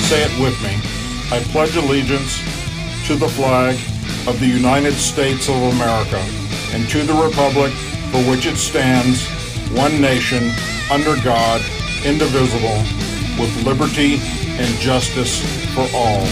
say it with me. I pledge allegiance to the flag of the United States of America and to the republic for which it stands, one nation, under God, indivisible, with liberty and justice for all.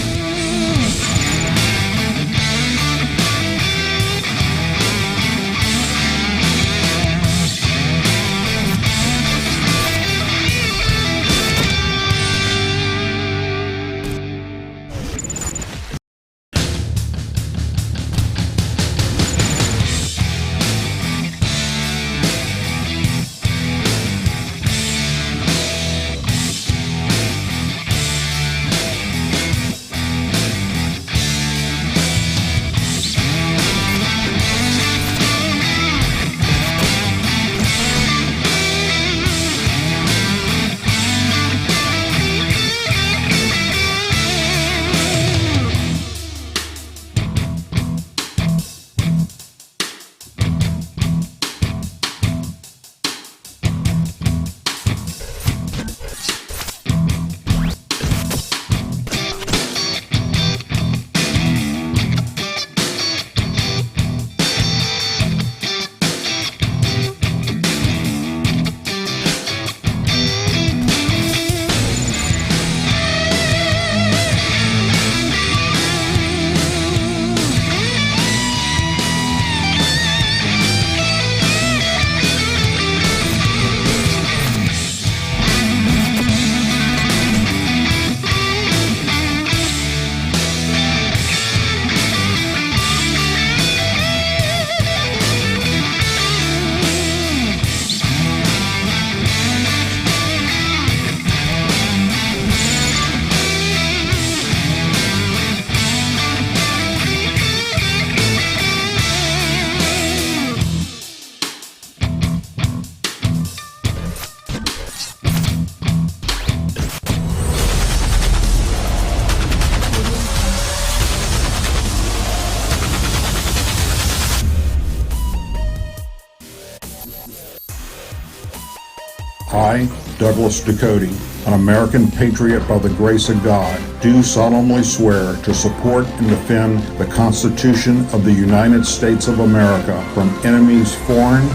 I, Douglas Ducote, an American patriot by the grace of God, do solemnly swear to support and defend the Constitution of the United States of America from enemies foreign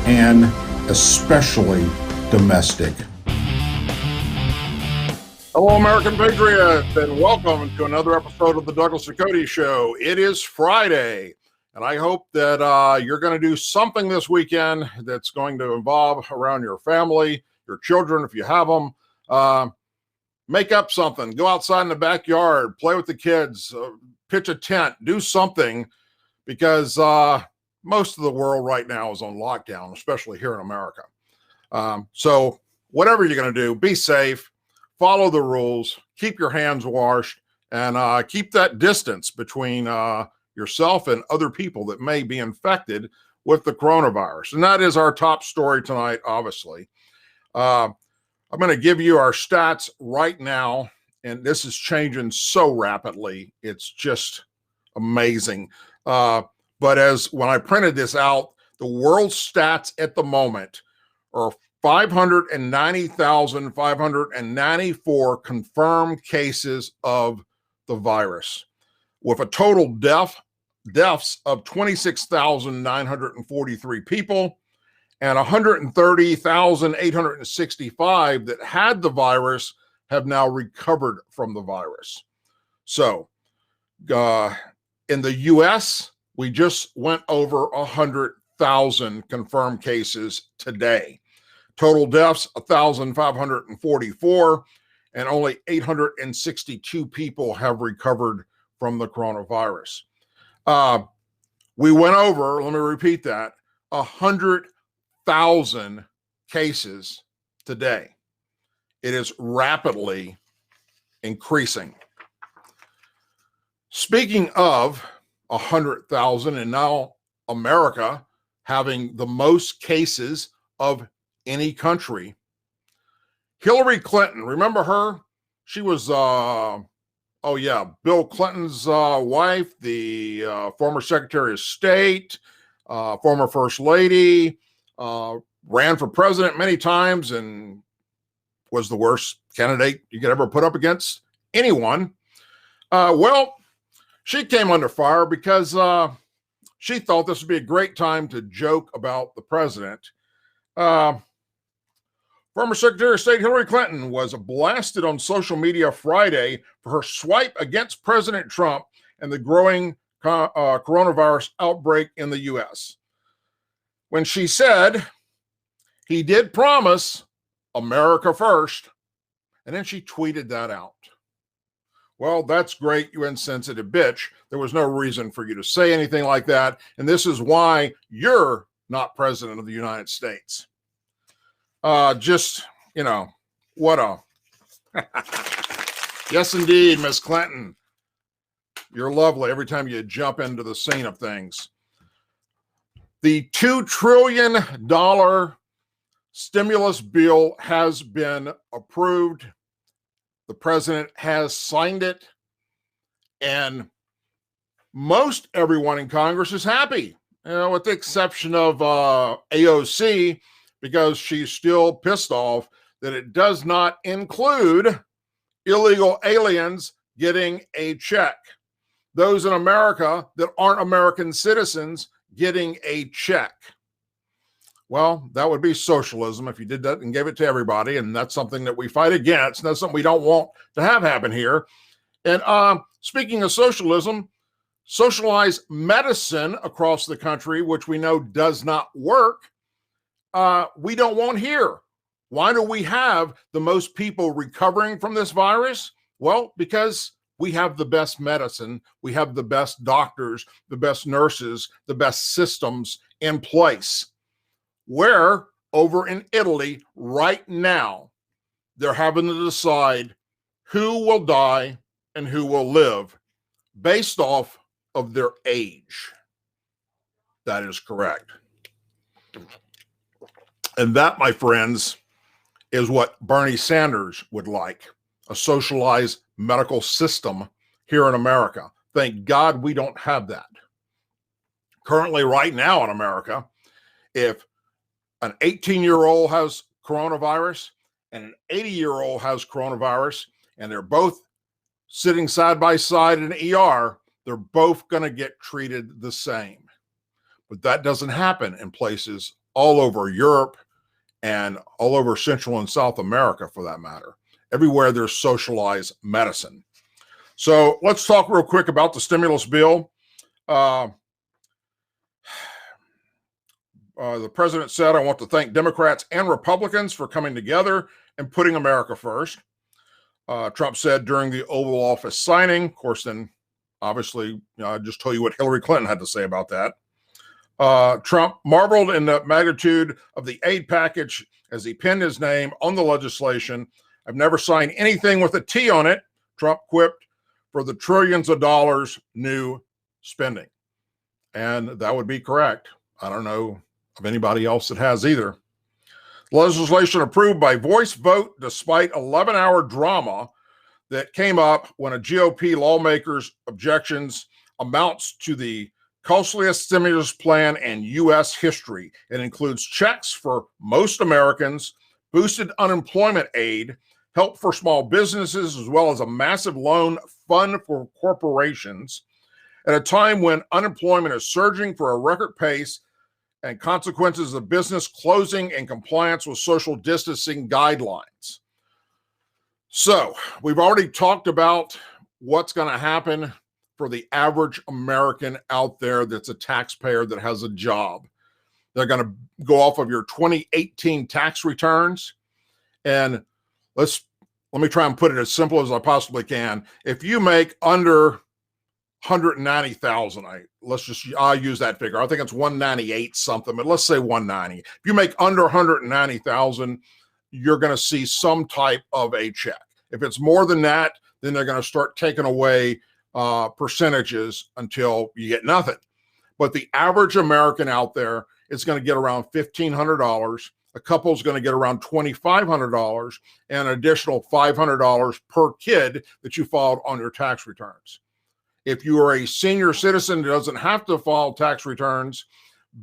and especially domestic. Hello, American Patriot, and welcome to another episode of the Douglas Ducote Show. It is Friday, and I hope that you're going to do something this weekend that's going to involve around your family, your children, if you have them. Make up something. Go outside in the backyard, play with the kids, pitch a tent, do something, because most of the world right now is on lockdown, especially here in America. So whatever you're going to do, be safe, follow the rules, keep your hands washed, and keep that distance between yourself and other people that may be infected with the coronavirus. And that is our top story tonight, obviously. I'm going to give you our stats right now, and this is changing so rapidly. It's just amazing. But when I printed this out, the world stats at the moment are 590,594 confirmed cases of the virus, with a total deaths of 26,943 people, and 130,865 that had the virus have now recovered from the virus. So in the U.S., we just went over 100,000 confirmed cases today. Total deaths, 1,544, and only 862 people have recovered from the coronavirus. We went over, let me repeat that, 100,000 cases today. It is rapidly increasing. Speaking of 100,000, and now America having the most cases of any country, Hillary Clinton, remember her? She was, Bill Clinton's wife, the former Secretary of State, former First Lady, ran for president many times and was the worst candidate you could ever put up against anyone. Well, she came under fire because she thought this would be a great time to joke about the president. Former Secretary of State Hillary Clinton was blasted on social media Friday for her swipe against President Trump and the growing coronavirus outbreak in the U.S. when she said he did promise America first, and then she tweeted that out. Well, that's great, you insensitive bitch. There was no reason for you to say anything like that, and this is why you're not president of the United States. What a... Yes, indeed, Miss Clinton. You're lovely every time you jump into the scene of things. The $2 trillion stimulus bill has been approved. The president has signed it, and most everyone in Congress is happy, with the exception of AOC, because she's still pissed off that it does not include illegal aliens getting a check. Those in America that aren't American citizens getting a check. Well, that would be socialism if you did that and gave it to everybody, and that's something that we fight against, and that's something we don't want to have happen here. And speaking of socialism, socialized medicine across the country, which we know does not work, we don't want here. Why do we have the most people recovering from this virus? Well, because we have the best medicine, we have the best doctors, the best nurses, the best systems in place. Where over in Italy right now, they're having to decide who will die and who will live based off of their age. That is correct. And that, my friends, is what Bernie Sanders would like, a socialized medical system here in America. Thank God we don't have that. Currently, right now in America, if an 18-year-old has coronavirus and an 80-year-old has coronavirus, and they're both sitting side by side in an ER, they're both going to get treated the same. But that doesn't happen in places all over Europe and all over Central and South America, for that matter. Everywhere there's socialized medicine. So let's talk real quick about the stimulus bill. The president said, I want to thank Democrats and Republicans for coming together and putting America first. Trump said during the Oval Office signing. Of course, then, obviously, I just told you what Hillary Clinton had to say about that. Trump marveled in the magnitude of the aid package as he pinned his name on the legislation. I've never signed anything with a T on it, Trump quipped, for the trillions of dollars new spending. And that would be correct. I don't know of anybody else that has either. Legislation approved by voice vote despite 11-hour drama that came up when a GOP lawmaker's objections amounts to the costliest stimulus plan in U.S. history. It includes checks for most Americans, boosted unemployment aid, help for small businesses, as well as a massive loan fund for corporations. At a time when unemployment is surging for a record pace and consequences of business closing in compliance with social distancing guidelines. So we've already talked about what's going to happen for the average American out there that's a taxpayer that has a job. They're going to go off of your 2018 tax returns. And let me try and put it as simple as I possibly can. If you make under 190,000, I'll use that figure. I think it's 198 something, but let's say 190. If you make under 190,000, you're going to see some type of a check. If it's more than that, then they're going to start taking away percentages until you get nothing. But the average American out there is going to get around $1,500. A couple's going to get around $2,500 and an additional $500 per kid that you filed on your tax returns. If you are a senior citizen that doesn't have to file tax returns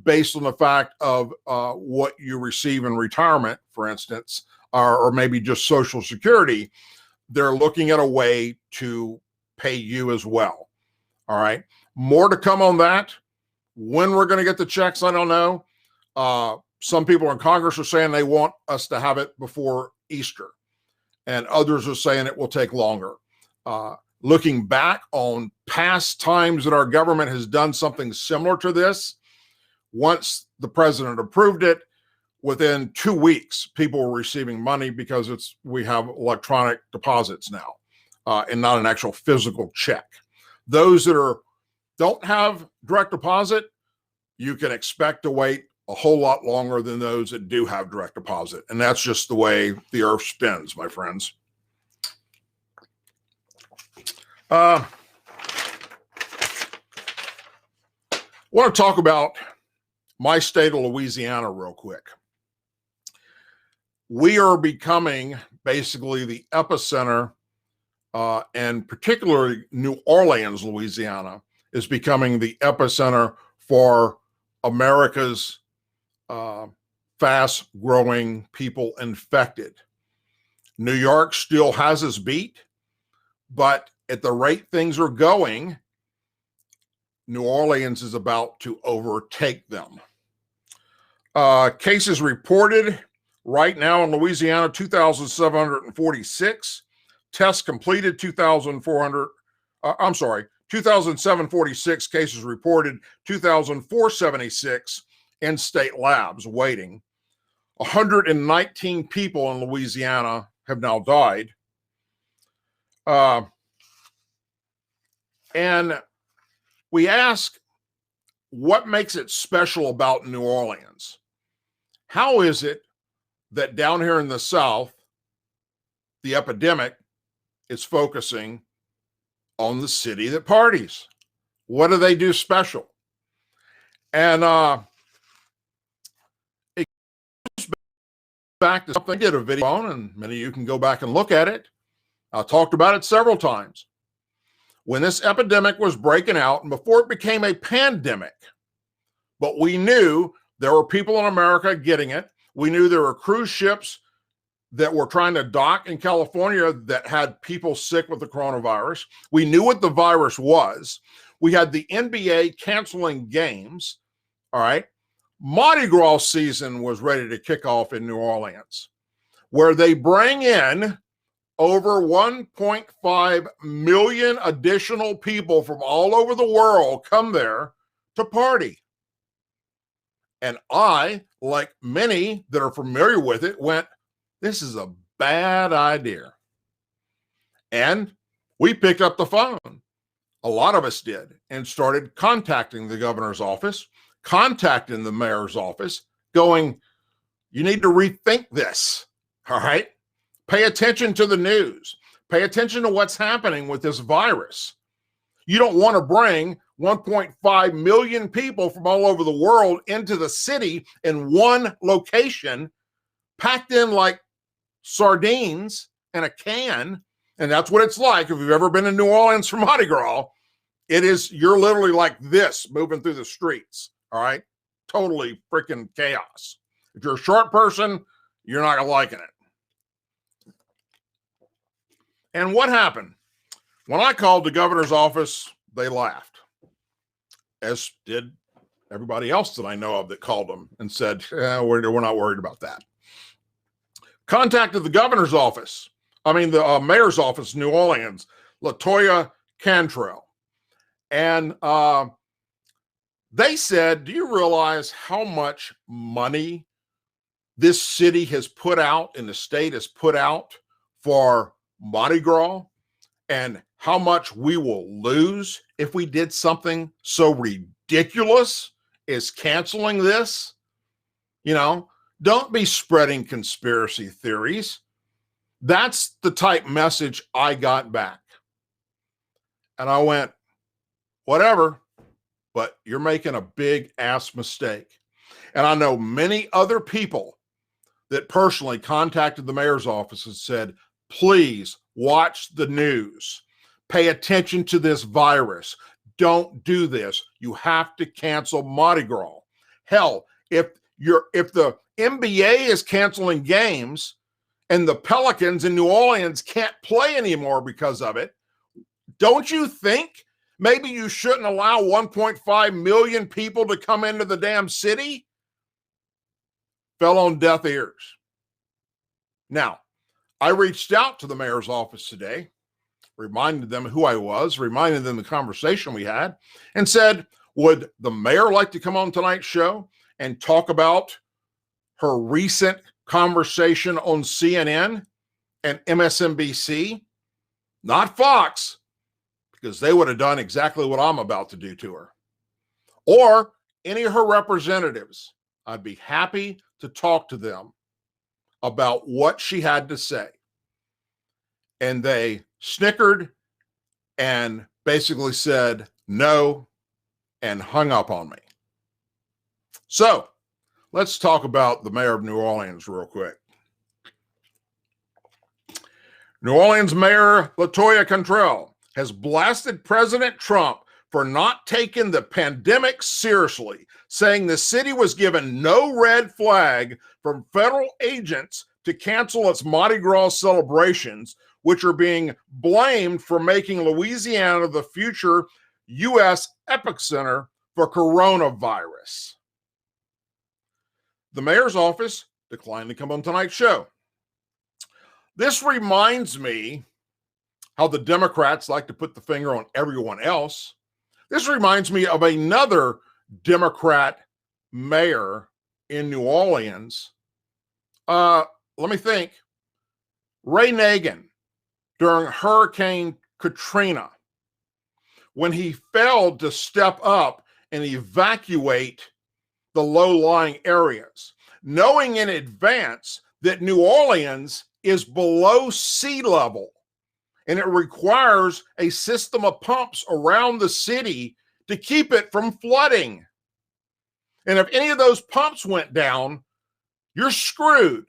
based on the fact of what you receive in retirement, for instance, or maybe just Social Security, they're looking at a way to pay you as well. All right. More to come on that. When we're going to get the checks, I don't know. Some people in Congress are saying they want us to have it before Easter, and others are saying it will take longer. Looking back on past times that our government has done something similar to this, once the president approved it, within 2 weeks, people were receiving money because we have electronic deposits now, and not an actual physical check. Those that don't have direct deposit, you can expect to wait a whole lot longer than those that do have direct deposit. And that's just the way the earth spins, my friends. I want to talk about my state of Louisiana real quick. We are becoming basically the epicenter, and particularly New Orleans, Louisiana, is becoming the epicenter for America's fast-growing people infected. New York still has us beat, but at the rate things are going, New Orleans is about to overtake them. Cases reported right now in Louisiana, 2,746. Tests completed, 2,746 cases reported, 2,476 in state labs waiting. 119 people in Louisiana have now died. And we ask, what makes it special about New Orleans? How is it that down here in the South, the epidemic is focusing on the city that parties? What do they do special? And it goes back to something I did a video on, and many of you can go back and look at it. I talked about it several times. When this epidemic was breaking out, and before it became a pandemic, but we knew there were people in America getting it. We knew there were cruise ships that were trying to dock in California that had people sick with the coronavirus. We knew what the virus was. We had the NBA canceling games. All right. Mardi Gras season was ready to kick off in New Orleans, where they bring in over 1.5 million additional people from all over the world come there to party. And I, like many that are familiar with it, went, this is a bad idea. And we picked up the phone. A lot of us did, and started contacting the governor's office, contacting the mayor's office, going, you need to rethink this. All right. Pay attention to the news. Pay attention to what's happening with this virus. You don't want to bring 1.5 million people from all over the world into the city in one location, packed in like sardines in a can. And that's what it's like. If you've ever been in New Orleans for Mardi Gras, you're literally like this moving through the streets. All right. Totally freaking chaos. If you're a short person, you're not liking it. And what happened? When I called the governor's office, they laughed, as did everybody else that I know of that called them and said, we're not worried about that. Contacted the governor's office. The mayor's office in New Orleans, LaToya Cantrell. And they said, do you realize how much money this city has put out and the state has put out for Mardi Gras, and how much we will lose if we did something so ridiculous as canceling this? Don't be spreading conspiracy theories. That's the type message I got back. And I went, whatever, but you're making a big ass mistake. And I know many other people that personally contacted the mayor's office and said, please watch the news. Pay attention to this virus. Don't do this. You have to cancel Mardi Gras. Hell, if the NBA is canceling games and the Pelicans in New Orleans can't play anymore because of it, don't you think maybe you shouldn't allow 1.5 million people to come into the damn city? Fell on deaf ears. Now, I reached out to the mayor's office today, reminded them who I was, reminded them the conversation we had, and said, would the mayor like to come on tonight's show and talk about her recent conversation on CNN and MSNBC? Not Fox, because they would have done exactly what I'm about to do to her. Or any of her representatives. I'd be happy to talk to them about what she had to say. And they snickered and basically said no and hung up on me. So let's talk about the mayor of New Orleans real quick. New Orleans Mayor LaToya Cantrell has blasted President Trump for not taking the pandemic seriously, saying the city was given no red flag from federal agents to cancel its Mardi Gras celebrations, which are being blamed for making Louisiana the future U.S. epicenter for coronavirus. The mayor's office declined to come on tonight's show. This reminds me how the Democrats like to put the finger on everyone else. This reminds me of another Democrat mayor in New Orleans. Let me think. Ray Nagin, during Hurricane Katrina, when he failed to step up and evacuate the low-lying areas, knowing in advance that New Orleans is below sea level and it requires a system of pumps around the city to keep it from flooding. And if any of those pumps went down, you're screwed.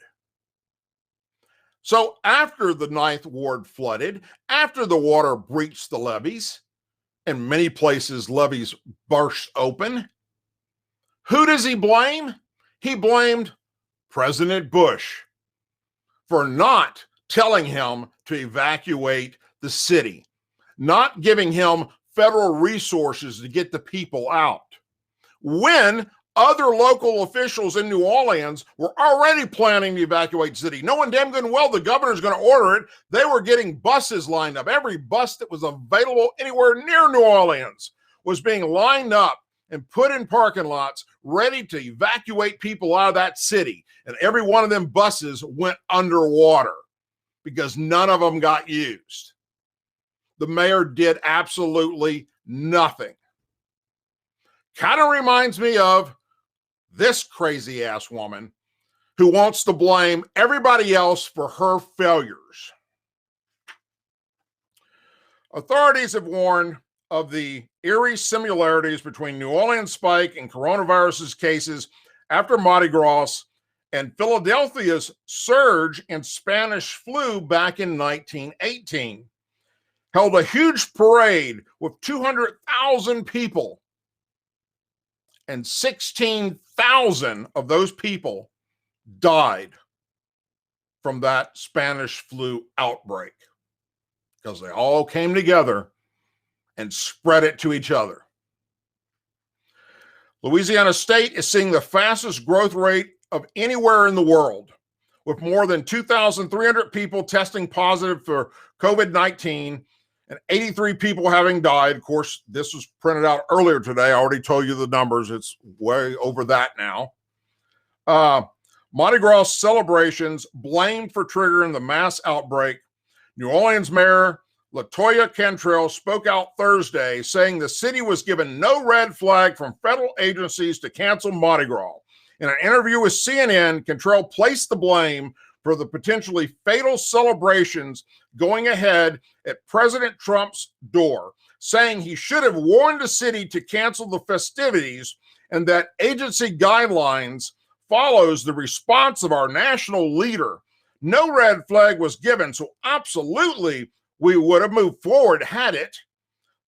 So after the Ninth Ward flooded, after the water breached the levees, in many places levees burst open, who does he blame? He blamed President Bush for not telling him to evacuate the city, not giving him federal resources to get the people out, when other local officials in New Orleans were already planning to evacuate the city. Knowing damn good and well the governor's going to order it, they were getting buses lined up. Every bus that was available anywhere near New Orleans was being lined up and put in parking lots ready to evacuate people out of that city. And every one of them buses went underwater because none of them got used. The mayor did absolutely nothing. Kind of reminds me of this crazy ass woman who wants to blame everybody else for her failures. Authorities have warned of the eerie similarities between New Orleans spike and coronavirus cases after Mardi Gras and Philadelphia's surge in Spanish flu back in 1918. Held a huge parade with 200,000 people, and 16,000 of those people died from that Spanish flu outbreak because they all came together and spread it to each other. Louisiana State is seeing the fastest growth rate of anywhere in the world, with more than 2,300 people testing positive for COVID-19 and 83 people having died. Of course, this was printed out earlier today. I already told you the numbers. It's way over that now. Mardi Gras celebrations blamed for triggering the mass outbreak. New Orleans Mayor LaToya Cantrell spoke out Thursday, saying the city was given no red flag from federal agencies to cancel Mardi Gras. In an interview with CNN, Cantrell placed the blame for the potentially fatal celebrations going ahead at President Trump's door, saying he should have warned the city to cancel the festivities and that agency guidelines follows the response of our national leader. No red flag was given, so absolutely we would have moved forward had it.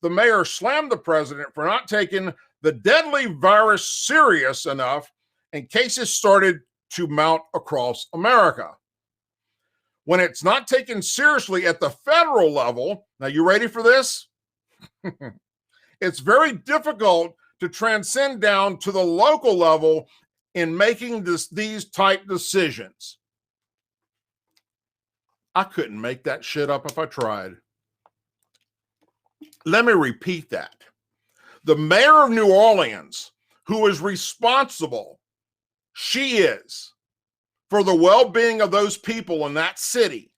The mayor slammed the president for not taking the deadly virus serious enough, and cases started to mount across America. when it's not taken seriously at the federal level, now you ready for this? It's very difficult to transcend down to the local level in making these type decisions. I couldn't make that shit up if I tried. Let me repeat that. The mayor of New Orleans, who is responsible, she is, for the well-being of those people in that city,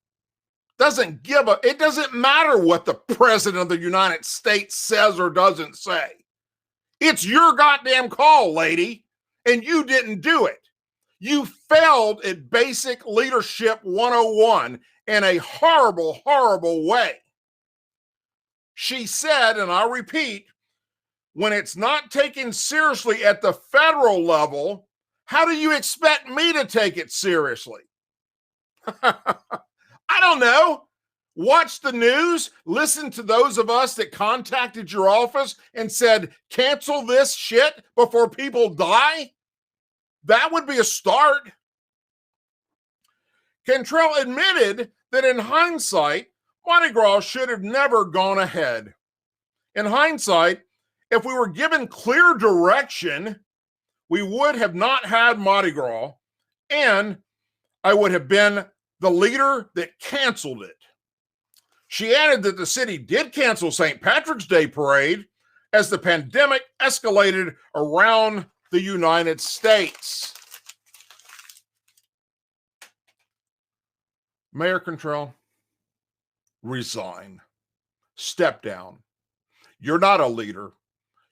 it doesn't matter what the president of the United States says or doesn't say. It's your goddamn call, lady, and you didn't do it. You failed at basic leadership 101 in a horrible, horrible way. She said, and I repeat, when it's not taken seriously at the federal level, how do you expect me to take it seriously? I don't know. Watch the news, listen to those of us that contacted your office and said, cancel this shit before people die. That would be a start. Cantrell admitted that in hindsight, Mardi Gras should have never gone ahead. In hindsight, if we were given clear direction, we would have not had Mardi Gras, and I would have been the leader that canceled it. She added that the city did cancel St. Patrick's Day parade as the pandemic escalated around the United States. Mayor Cantrell, resign. Step down. You're not a leader.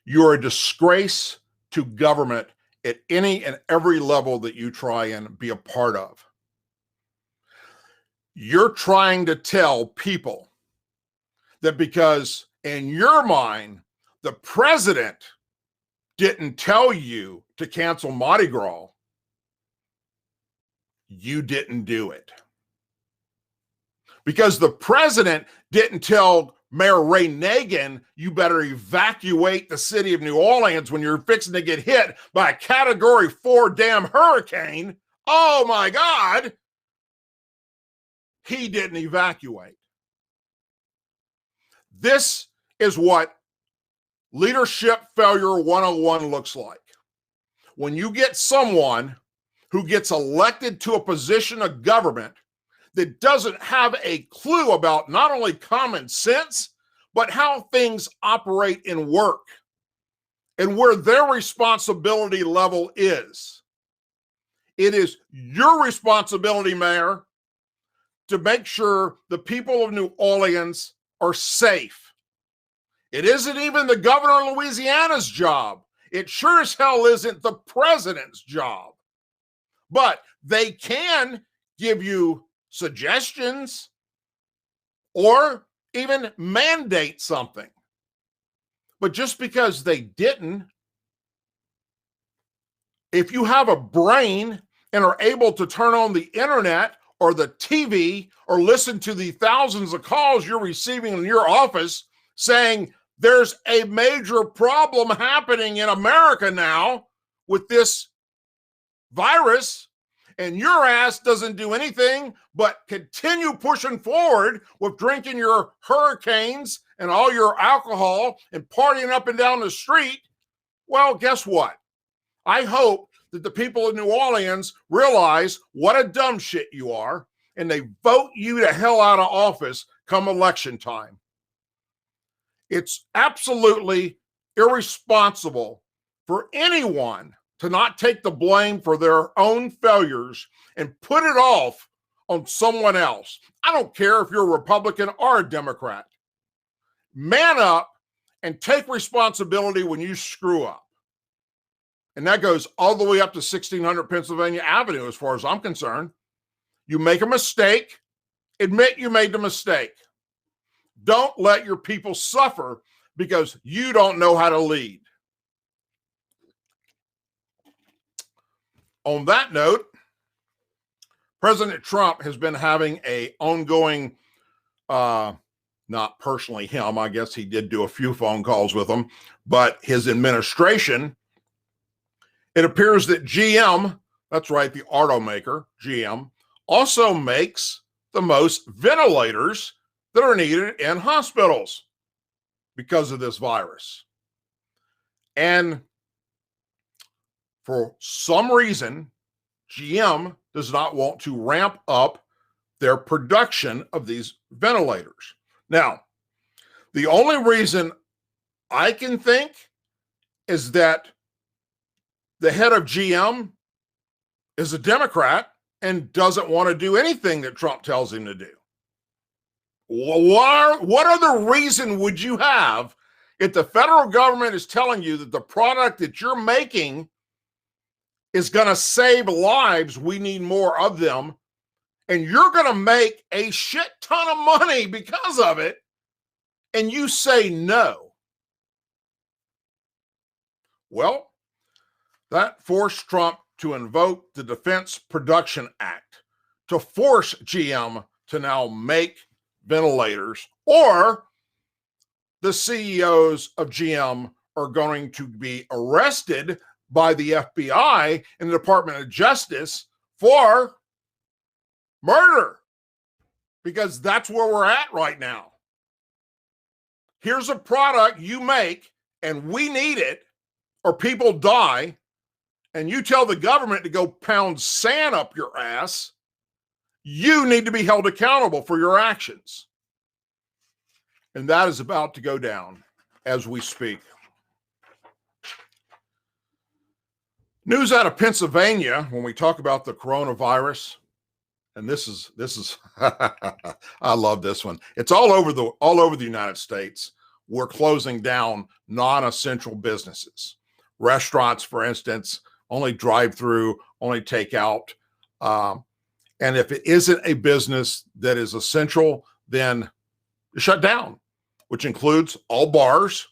You're a disgrace to government at any and every level that you try and be a part of. You're trying to tell people that because in your mind, the president didn't tell you to cancel Mardi Gras, you didn't do it. Because the president didn't tell Mayor Ray Nagin, you better evacuate the city of New Orleans when you're fixing to get hit by a Category 4 damn hurricane. Oh my God. He didn't evacuate. This is what leadership failure 101 looks like. When you get someone who gets elected to a position of government that doesn't have a clue about not only common sense, but how things operate and work and where their responsibility level is. It is your responsibility, Mayor, to make sure the people of New Orleans are safe. It isn't even the governor of Louisiana's job. It sure as hell isn't the president's job. But they can give you suggestions or even mandate something. But just because they didn't, if you have a brain and are able to turn on the internet or the TV or listen to the thousands of calls you're receiving in your office saying there's a major problem happening in America now with this virus, and your ass doesn't do anything but continue pushing forward with drinking your hurricanes and all your alcohol and partying up and down the street, well, guess what? I hope that the people of New Orleans realize what a dumb shit you are, and they vote you the hell out of office come election time. It's absolutely irresponsible for anyone to not take the blame for their own failures and put it off on someone else. I don't care if you're a Republican or a Democrat. Man up and take responsibility when you screw up. And that goes all the way up to 1600 Pennsylvania Avenue, as far as I'm concerned. You make a mistake, admit you made the mistake. Don't let your people suffer because you don't know how to lead. On that note, President Trump has been having an ongoing, not personally him, I guess he did do a few phone calls with him, but his administration. It appears that GM, that's right, the automaker, GM, also makes the most ventilators that are needed in hospitals because of this virus. And for some reason, GM does not want to ramp up their production of these ventilators. Now, the only reason I can think is that the head of GM is a Democrat and doesn't want to do anything that Trump tells him to do. What other reason would you have if the federal government is telling you that the product that you're making is going to save lives, we need more of them, and you're going to make a shit ton of money because of it, and you say no? Well, that forced Trump to invoke the Defense Production Act to force GM to now make ventilators, or the CEOs of GM are going to be arrested by the FBI and the Department of Justice for murder, because that's where we're at right now. Here's a product you make and we need it or people die, and you tell the government to go pound sand up your ass. You need to be held accountable for your actions. And that is about to go down as we speak. News out of Pennsylvania when we talk about the coronavirus. And this is I love this one. It's all over the United States. We're closing down non-essential businesses. Restaurants, for instance, only drive-through, only takeout. And if it isn't a business that is essential, then shut down, which includes all bars.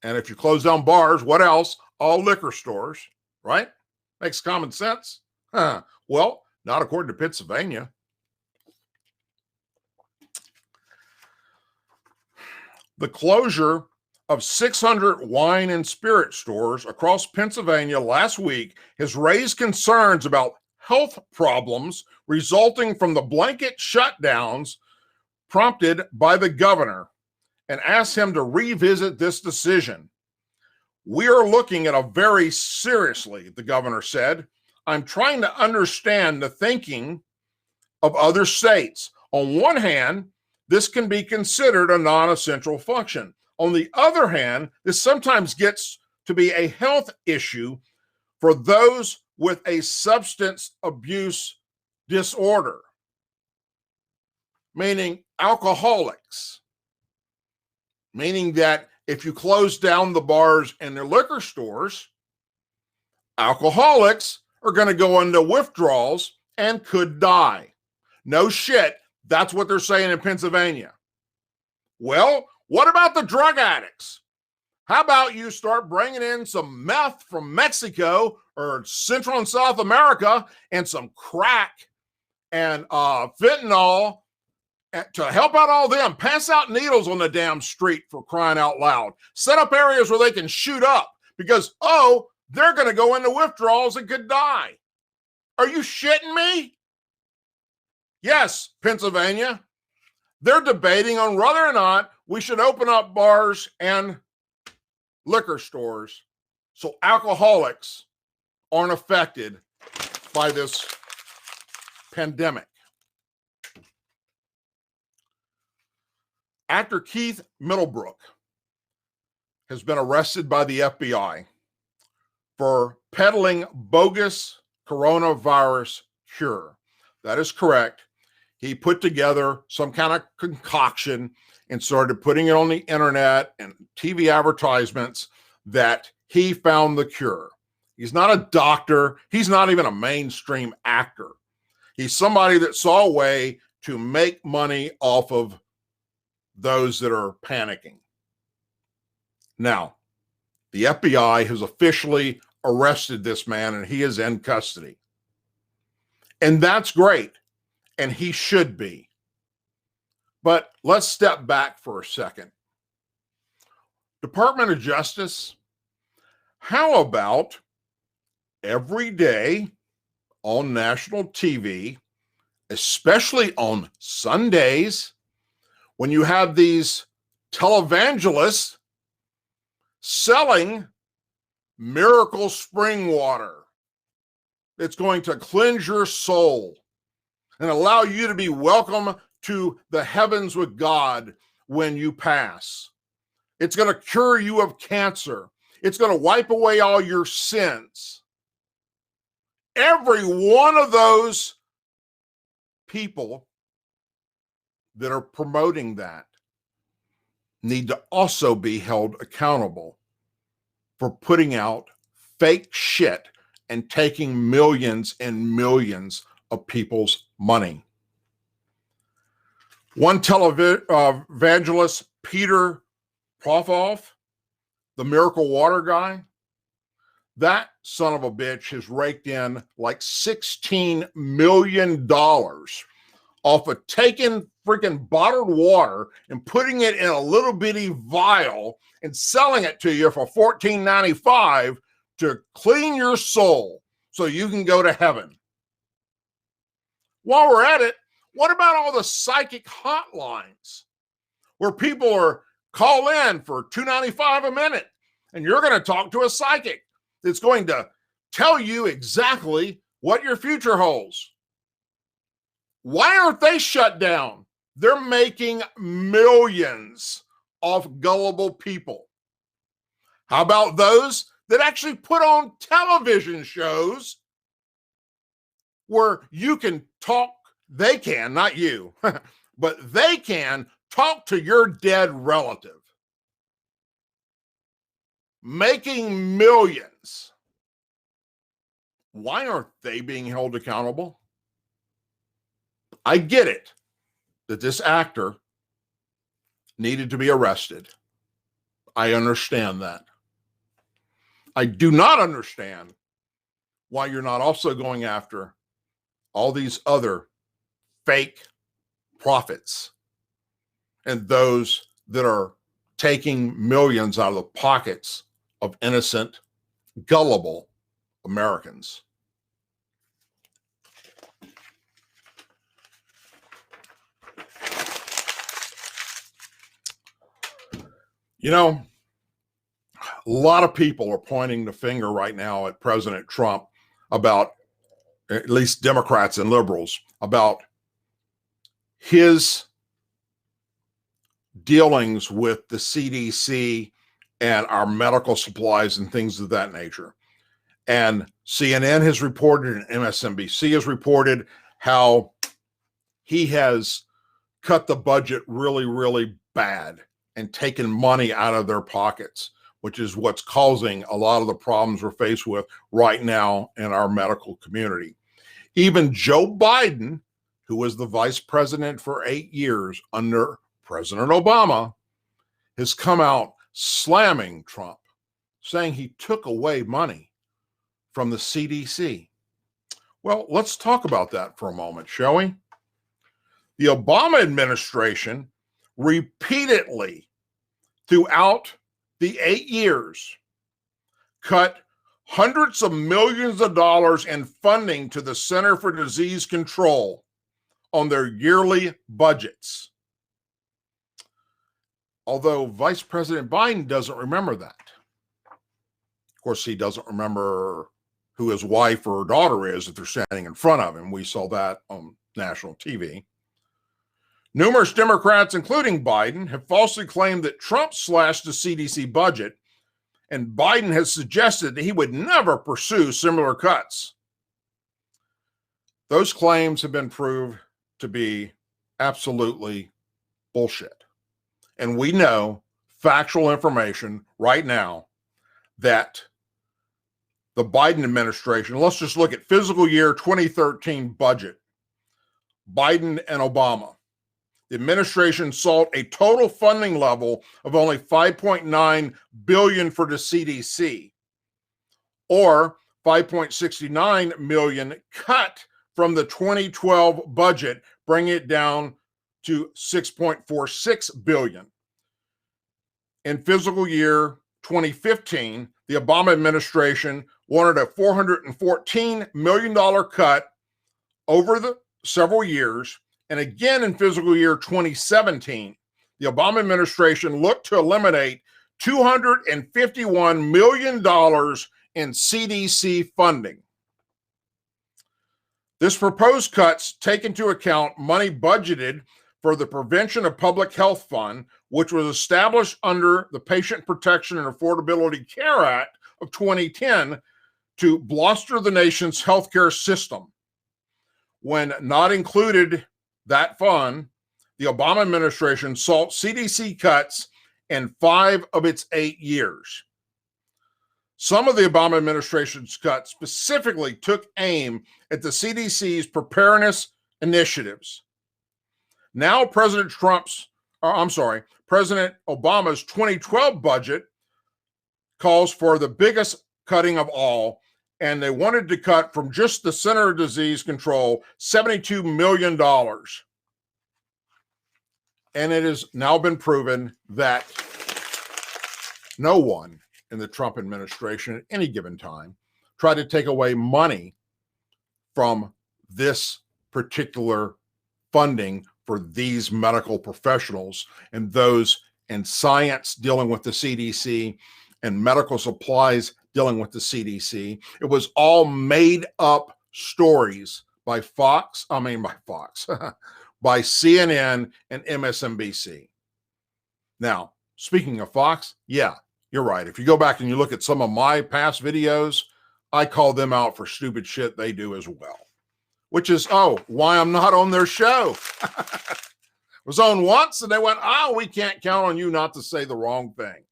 And if you close down bars, what else? All liquor stores, right? Makes common sense. Well, not according to Pennsylvania. The closure of 600 wine and spirit stores across Pennsylvania last week has raised concerns about health problems resulting from the blanket shutdowns prompted by the governor, and asked him to revisit this decision. We are looking at it very seriously, the governor said. I'm trying to understand the thinking of other states. On one hand, this can be considered a non-essential function. On the other hand, this sometimes gets to be a health issue for those with a substance abuse disorder, meaning alcoholics, meaning that if you close down the bars and the liquor stores, alcoholics are going to go into withdrawals and could die. No shit, that's what they're saying in Pennsylvania. Well, what about the drug addicts? How about you start bringing in some meth from Mexico or Central and South America and some crack and fentanyl to help out all them? Pass out needles on the damn street, for crying out loud. Set up areas where they can shoot up because, they're going to go into withdrawals and could die. Are you shitting me? Yes, Pennsylvania. They're debating on whether or not we should open up bars and liquor stores so alcoholics aren't affected by this pandemic. Actor Keith Middlebrook has been arrested by the FBI for peddling bogus coronavirus cure. That is correct. He put together some kind of concoction and started putting it on the internet and TV advertisements that he found the cure. He's not a doctor. He's not even a mainstream actor. He's somebody that saw a way to make money off of those that are panicking. Now, the FBI has officially arrested this man and he is in custody. And that's great. And he should be. But let's step back for a second. Department of Justice, how about every day on national TV, especially on Sundays, when you have these televangelists selling miracle spring water. It's going to cleanse your soul and allow you to be welcome to the heavens with God when you pass. It's going to cure you of cancer. It's going to wipe away all your sins. Every one of those people that are promoting that need to also be held accountable for putting out fake shit and taking millions and millions of people's money. One televangelist, Peter Popoff, the miracle water guy, that son of a bitch has raked in like $16 million off of taking freaking bottled water and putting it in a little bitty vial and selling it to you for $14.95 to clean your soul so you can go to heaven. While we're at it, what about all the psychic hotlines where people are call in for $2.95 a minute and you're going to talk to a psychic that's going to tell you exactly what your future holds? Why aren't they shut down? They're making millions off gullible people. How about those that actually put on television shows where you can talk? They can, not you, but they can talk to your dead relative, making millions. Why aren't they being held accountable? I get it that this actor needed to be arrested. I understand that. I do not understand why you're not also going after all these other fake prophets and those that are taking millions out of the pockets of innocent, gullible Americans. You know, a lot of people are pointing the finger right now at President Trump about, at least Democrats and liberals, about his dealings with the CDC and our medical supplies and things of that nature. And CNN has reported and MSNBC has reported how he has cut the budget really, really bad and taken money out of their pockets, which is what's causing a lot of the problems we're faced with right now in our medical community. Even Joe Biden, who was the vice president for 8 years under President Obama, has come out slamming Trump, saying he took away money from the CDC. Well, let's talk about that for a moment, shall we? The Obama administration repeatedly throughout the 8 years cut hundreds of millions of dollars in funding to the Center for Disease Control on their yearly budgets. Although Vice President Biden doesn't remember that. Of course, he doesn't remember who his wife or daughter is if they're standing in front of him. We saw that on national TV. Numerous Democrats, including Biden, have falsely claimed that Trump slashed the CDC budget, and Biden has suggested that he would never pursue similar cuts. Those claims have been proved to be absolutely bullshit. And we know factual information right now that the Biden administration, let's just look at fiscal year 2013 budget, Biden and Obama. The administration sought a total funding level of only $5.9 billion for the CDC, or $5.69 million cut from the 2012 budget, bringing it down to $6.46 billion. In fiscal year 2015, the Obama administration wanted a $414 million cut over the several years, and again in fiscal year 2017, the Obama administration looked to eliminate $251 million in CDC funding. This proposed cuts take into account money budgeted for the Prevention of Public Health Fund, which was established under the Patient Protection and Affordability Care Act of 2010 to bolster the nation's healthcare system. When not included that fund, the Obama administration sought CDC cuts in 5 of its 8 years. Some of the Obama administration's cuts specifically took aim at the CDC's preparedness initiatives. Now President Obama's 2012 budget calls for the biggest cutting of all, and they wanted to cut from just the Center of Disease Control $72 million. And it has now been proven that no one in the Trump administration at any given time tried to take away money from this particular funding for these medical professionals and those in science dealing with the CDC and medical supplies dealing with the CDC. It was all made up stories by by CNN and MSNBC. Now, speaking of Fox, yeah, you're right. If you go back and you look at some of my past videos, I call them out for stupid shit they do as well, which is, why I'm not on their show. Was on once and they went, we can't count on you not to say the wrong thing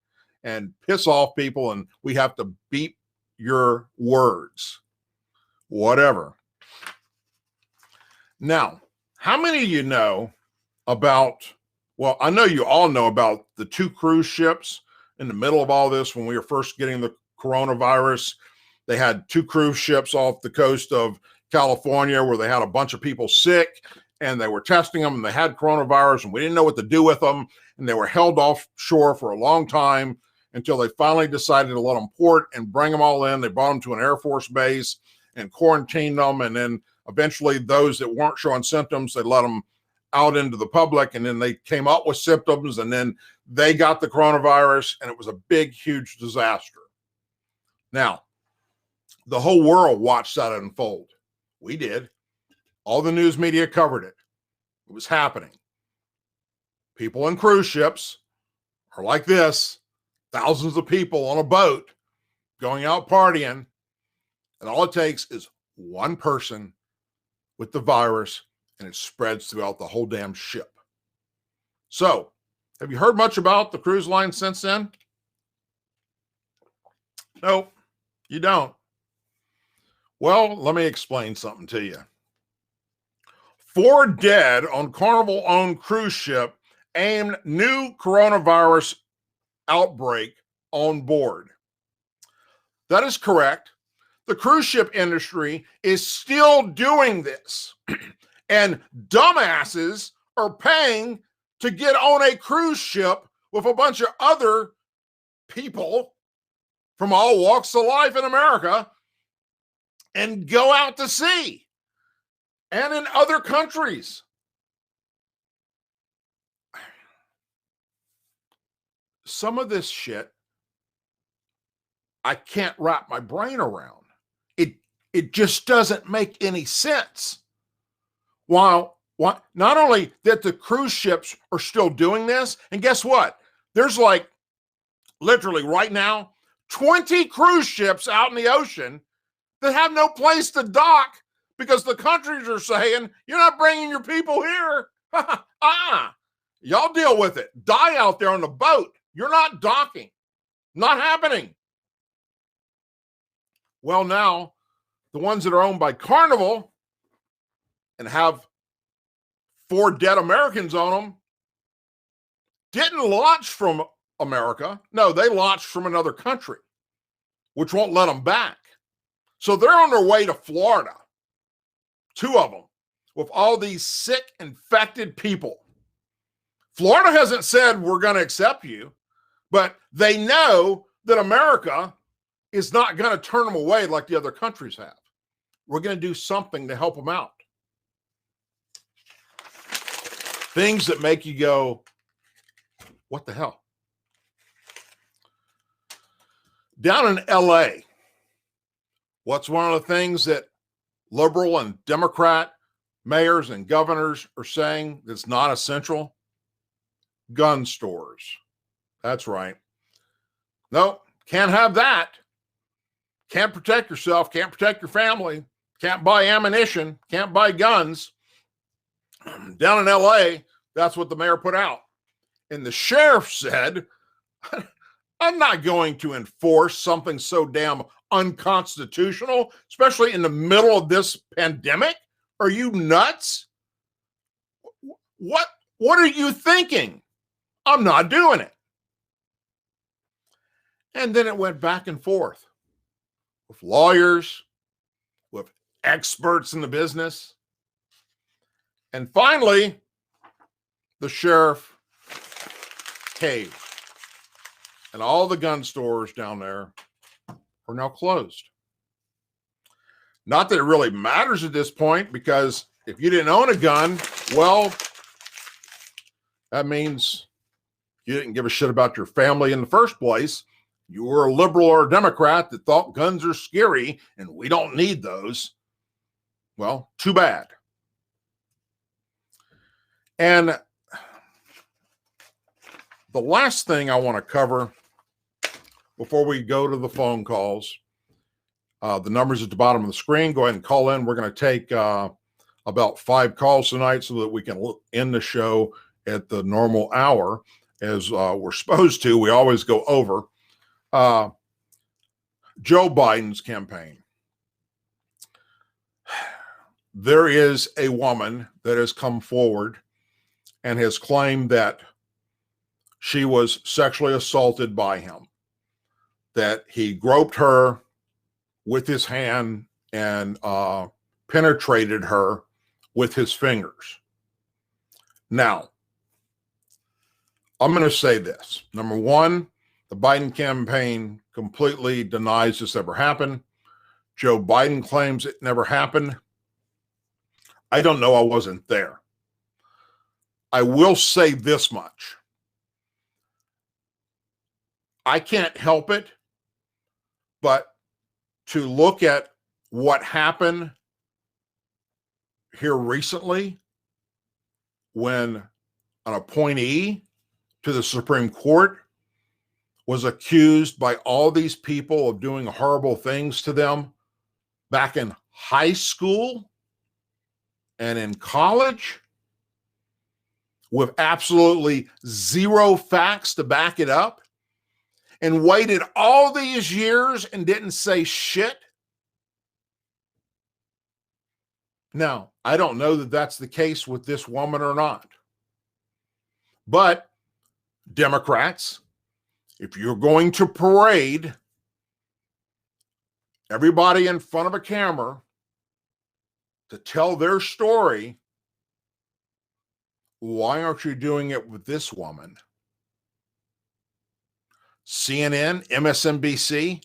and piss off people, and we have to beep your words. Whatever. Now, how many of you know about, well, I know you all know about the 2 cruise ships in the middle of all this when we were first getting the coronavirus. They had 2 cruise ships off the coast of California where they had a bunch of people sick and they were testing them and they had coronavirus and we didn't know what to do with them. And they were held offshore for a long time until they finally decided to let them port and bring them all in. They brought them to an Air Force base and quarantined them. And then eventually those that weren't showing symptoms, they let them out into the public, and then they came up with symptoms, and then they got the coronavirus, and it was a big, huge disaster. Now, the whole world watched that unfold. We did. All the news media covered it. It was happening. People in cruise ships are like this, thousands of people on a boat going out partying, and all it takes is one person with the virus, and it spreads throughout the whole damn ship. So, have you heard much about the cruise line since then? Nope, you don't. Well, let me explain something to you. 4 dead on Carnival-owned cruise ship aimed new coronavirus outbreak on board. That is correct. The cruise ship industry is still doing this. And dumbasses are paying to get on a cruise ship with a bunch of other people from all walks of life in America and go out to sea and in other countries. Some of this shit I can't wrap my brain around. It just doesn't make any sense. While not only that the cruise ships are still doing this, and guess what? There's like literally right now 20 cruise ships out in the ocean that have no place to dock because the countries are saying, you're not bringing your people here. Y'all deal with it. Die out there on the boat. You're not docking. Not happening. Well, now, the ones that are owned by Carnival and have 4 dead Americans on them didn't launch from America. No, they launched from another country, which won't let them back. So they're on their way to Florida, 2 of them, with all these sick, infected people. Florida hasn't said we're going to accept you, but they know that America is not going to turn them away like the other countries have. We're going to do something to help them out. Things that make you go, what the hell? Down in LA, what's one of the things that liberal and Democrat mayors and governors are saying that's not essential? Gun stores. That's right. Nope, can't have that. Can't protect yourself, can't protect your family, can't buy ammunition, can't buy guns. Down in LA, that's what the mayor put out. And the sheriff said, I'm not going to enforce something so damn unconstitutional, especially in the middle of this pandemic. Are you nuts? What are you thinking? I'm not doing it. And then it went back and forth with lawyers, with experts in the business. And finally, the sheriff caved. And all the gun stores down there are now closed. Not that it really matters at this point, because if you didn't own a gun, well, that means you didn't give a shit about your family in the first place. You were a liberal or a Democrat that thought guns are scary and we don't need those. Well, too bad. And the last thing I want to cover before we go to the phone calls, the numbers at the bottom of the screen, go ahead and call in. We're going to take about 5 calls tonight so that we can end the show at the normal hour as we're supposed to. We always go over. Joe Biden's campaign. There is a woman that has come forward and has claimed that she was sexually assaulted by him, that he groped her with his hand and penetrated her with his fingers. Now, I'm going to say this. Number one, the Biden campaign completely denies this ever happened. Joe Biden claims it never happened. I don't know. I wasn't there. I will say this much. I can't help it, but to look at what happened here recently when an appointee to the Supreme Court was accused by all these people of doing horrible things to them back in high school and in college with absolutely zero facts to back it up, and waited all these years and didn't say shit. Now, I don't know that that's the case with this woman or not. But Democrats, if you're going to parade everybody in front of a camera to tell their story, why aren't you doing it with this woman? CNN, MSNBC,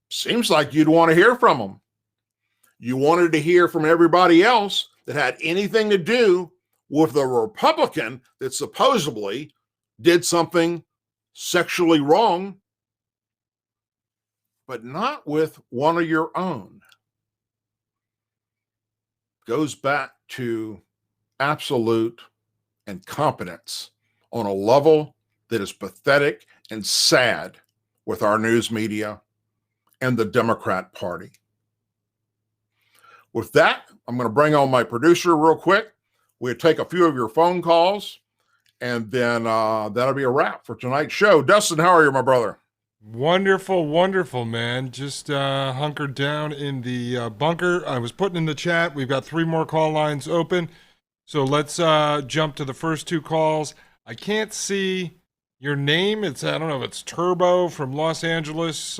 seems like you'd want to hear from them. You wanted to hear from everybody else that had anything to do with the Republican that supposedly did something sexually wrong, but not with one of your own. Goes back to absolute incompetence on a level that is pathetic and sad with our news media and the Democrat Party. With that, I'm going to bring on my producer real quick. We'll take a few of your phone calls, and then that'll be a wrap for tonight's show. Dustin, how are you, my brother? Wonderful, wonderful, man. Just hunkered down in the bunker. I was putting in the chat. We've got 3 more call lines open. So let's jump to the first 2 calls. I can't see your name. I don't know if it's Turbo from Los Angeles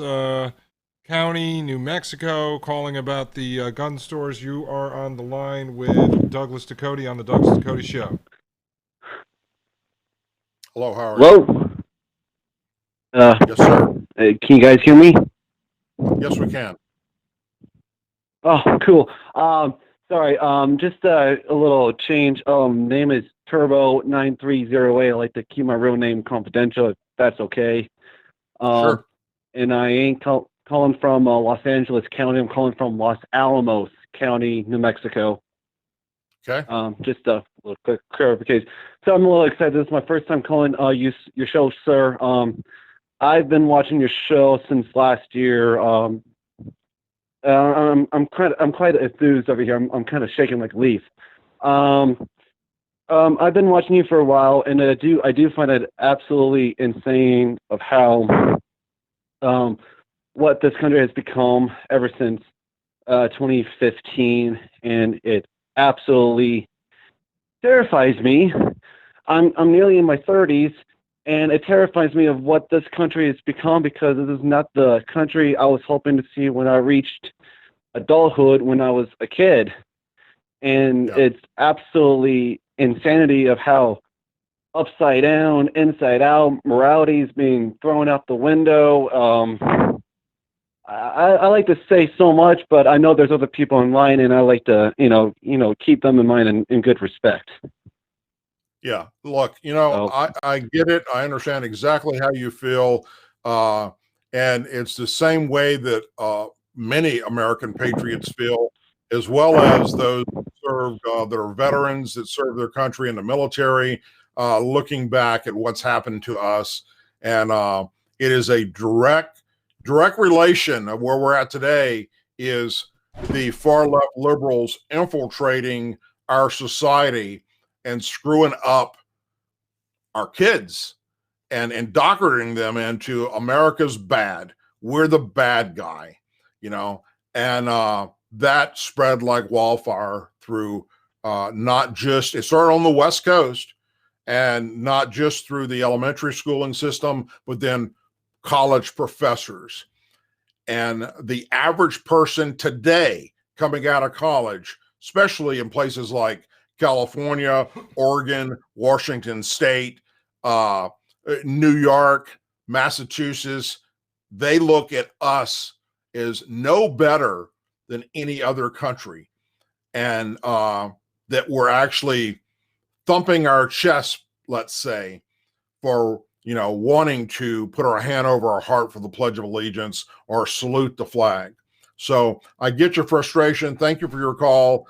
County, New Mexico, calling about the gun stores. You are on the line with Douglas Ducote on the Douglas Ducote Show. Hello, how are you? Hello. Yes, sir. Can you guys hear me? Yes, we can. Oh, cool. So Sorry, just a little change. Name is Turbo9308. I like to keep my real name confidential, if that's okay. Sure. And I ain't calling from Los Angeles County. I'm calling from Los Alamos County, New Mexico. Okay. Just a little quick clarification. So I'm a little excited. This is my first time calling your show, sir. I've been watching your show since last year. I'm quite enthused over here. I'm kind of shaking like a leaf. I've been watching you for a while, and I do find it absolutely insane of how what this country has become ever since 2015, and it absolutely terrifies me. I'm nearly in my 30s, and it terrifies me of what this country has become, because this is not the country I was hoping to see when I reached adulthood when I was a kid. And it's absolutely insanity of how upside down, inside out, morality is being thrown out the window. I like to say so much, but I know there's other people in line, and I like to, keep them in mind in good respect. Yeah. Look, I get it. I understand exactly how you feel. And it's the same way that many American patriots feel, as well as those who serve, that are veterans that serve their country in the military, looking back at what's happened to us. And it is a direct relation of where we're at today is the far left liberals infiltrating our society and screwing up our kids and indoctrinating them into America's bad. We're the bad guy, and that spread like wildfire through not just, it started on the West Coast, and not just through the elementary schooling system, but then college professors. And the average person today coming out of college, especially in places like California, Oregon, Washington State, New York, Massachusetts, they look at us as no better than any other country. And that we're actually thumping our chest, let's say, for wanting to put our hand over our heart for the Pledge of Allegiance or salute the flag. So I get your frustration. Thank you for your call.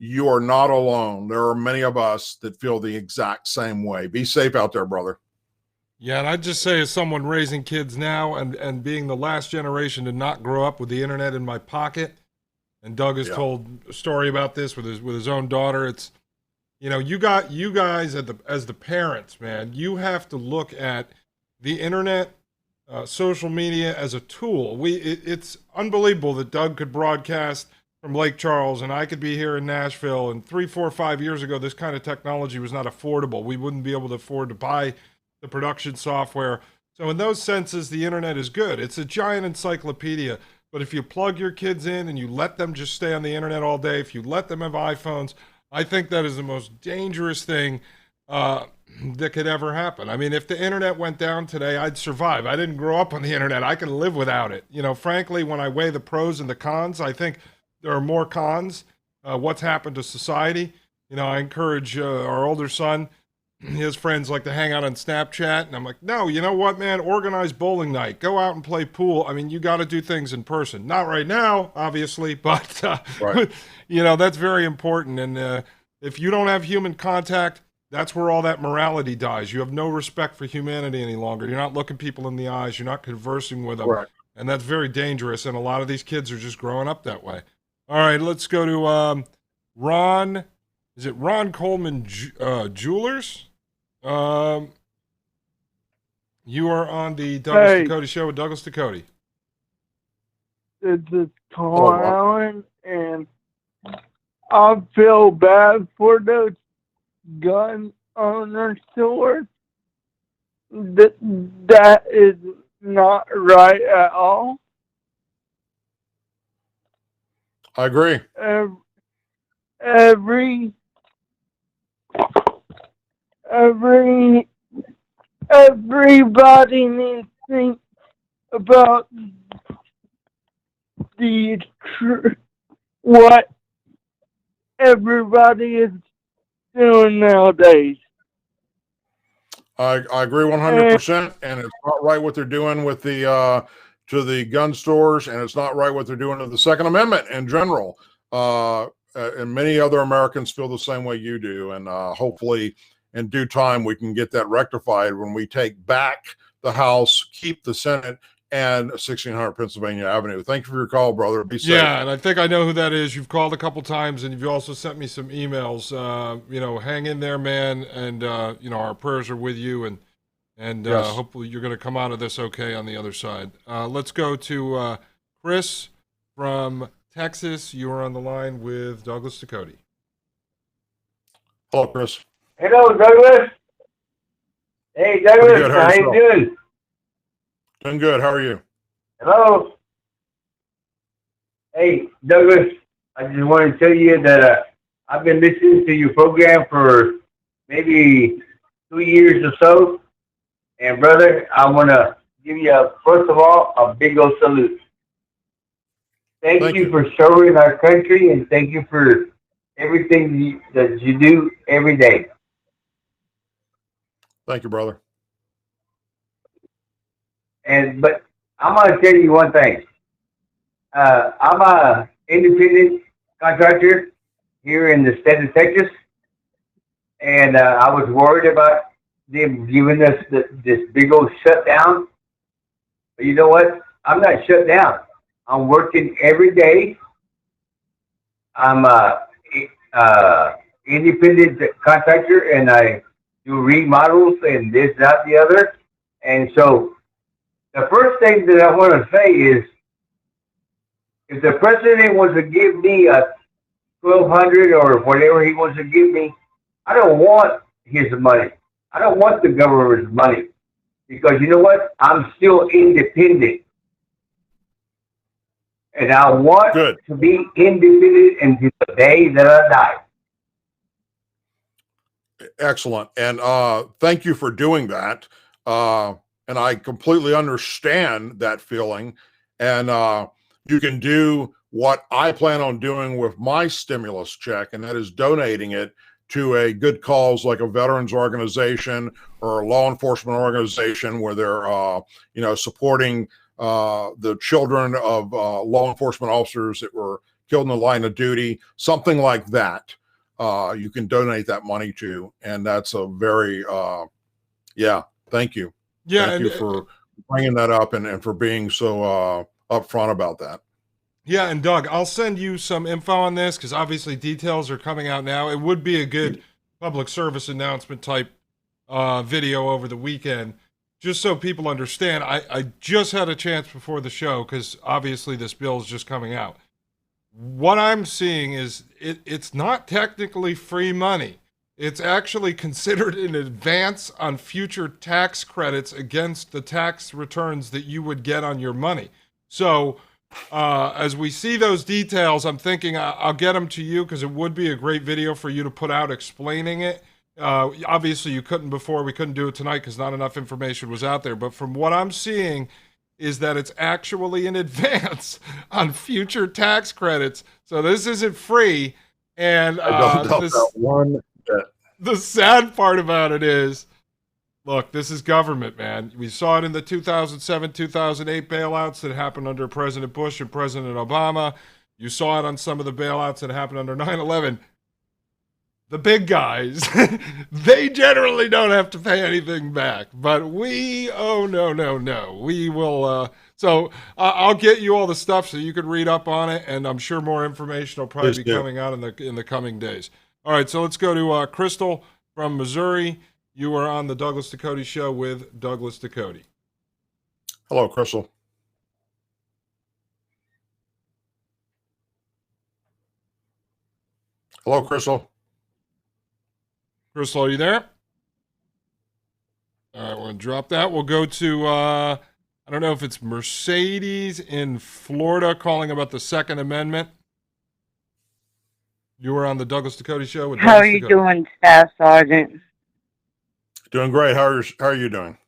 You are not alone. There are many of us that feel the exact same way. Be safe out there, brother. Yeah, and I'd just say, as someone raising kids now and being the last generation to not grow up with the internet in my pocket, and Doug has told a story about this with his own daughter. It's, you guys as the parents, man, you have to look at the internet, social media as a tool. It's unbelievable that Doug could broadcast from Lake Charles and I could be here in Nashville. And 3, 4, 5 years ago, this kind of technology was not affordable. We wouldn't be able to afford to buy the production software. So in those senses, the internet is good. It's a giant encyclopedia. But if you plug your kids in and you let them just stay on the internet all day, if you let them have iPhones, I think that is the most dangerous thing that could ever happen. I mean, if the internet went down today, I'd survive. I didn't grow up on the internet. I can live without it. Frankly, when I weigh the pros and the cons, I think there are more cons. What's happened to society? I encourage our older son, his friends like to hang out on Snapchat. And I'm like, no, you know what, man? Organize bowling night. Go out and play pool. I mean, you got to do things in person. Not right now, obviously, but, right. That's very important. And if you don't have human contact, that's where all that morality dies. You have no respect for humanity any longer. You're not looking people in the eyes. You're not conversing with them. Right. And that's very dangerous. And a lot of these kids are just growing up that way. All right, let's go to Ron. Is it Ron Coleman Jewelers? You are on the Douglas Ducote Show with Douglas Ducote. This is Colin Allen, and I feel bad for those gun owners. That is not right at all. I agree. Everybody needs to think about what everybody is doing nowadays. I agree 100%, and it's not right what they're doing with the to the gun stores, and it's not right what they're doing to the Second Amendment in general. And many other Americans feel the same way you do, and hopefully, in due time, we can get that rectified when we take back the House, keep the Senate, and 1600 Pennsylvania Avenue. Thank you for your call, brother. Be safe. Yeah, and I think I know who that is. You've called a couple times, and you've also sent me some emails. Hang in there, man, and our prayers are with you, and Yes. hopefully you're going to come out of this okay on the other side. Let's go to Chris from Texas. You are on the line with Douglas Ducote. Hello, Chris. Hello, Douglas. Hey, Douglas, good. How are how you doing? Doing good. How are you? Hello. Hey, Douglas, I just want to tell you that I've been listening to your program for maybe 2 years or so. And, brother, I want to give you, first of all, a big old salute. Thank you for serving our country, and thank you for everything that you do every day. Thank you, brother. But I'm going to tell you one thing. I'm a independent contractor here in the state of Texas, and I was worried about them giving us this big old shutdown. But you know what? I'm not shut down. I'm working every day. I'm a independent contractor, and I do remodels and this, that, the other. And so the first thing that I want to say is, if the president wants to give me a $1,200 or whatever he wants to give me, I don't want his money. I don't want the government's money, because you know what? I'm still independent, and I want to be independent until the day that I die. Excellent. And thank you for doing that. And I completely understand that feeling. And you can do what I plan on doing with my stimulus check, and that is donating it to a good cause like a veterans organization or a law enforcement organization where they're, supporting the children of law enforcement officers that were killed in the line of duty, something like that. You can donate that money to, and that's a very, thank you. Yeah, thank you for bringing that up and for being so upfront about that. Yeah, and Doug, I'll send you some info on this because obviously details are coming out now. It would be a good public service announcement type video over the weekend, just so people understand. I just had a chance before the show because obviously this bill is just coming out. What I'm seeing is it's not technically free money. It's actually considered an advance on future tax credits against the tax returns that you would get on your money. So as we see those details, I'm thinking I'll get them to you because it would be a great video for you to put out explaining it. Obviously, you couldn't before. We couldn't do it tonight because not enough information was out there. But from what I'm seeing is that it's actually an advance on future tax credits. So this isn't free. And I don't doubt that one bit. The sad part about it is, look, this is government, man. We saw it in the 2007, 2008 bailouts that happened under President Bush and President Obama. You saw it on some of the bailouts that happened under 9/11. The big guys, they generally don't have to pay anything back. But we, no. We will. So I'll get you all the stuff so you can read up on it, and I'm sure more information will probably be coming out in the coming days. All right, so let's go to Crystal from Missouri. You are on the Douglas Ducote Show with Douglas Ducote. Hello, Crystal. Hello, Crystal. Crystal, are you there? All right, we're going to drop that. We'll go to, I don't know if it's Mercedes in Florida calling about the Second Amendment. You were on the Douglas Ducote Show with How Douglas are you Ducote. doing, Staff Sergeant? Doing great. How are you doing?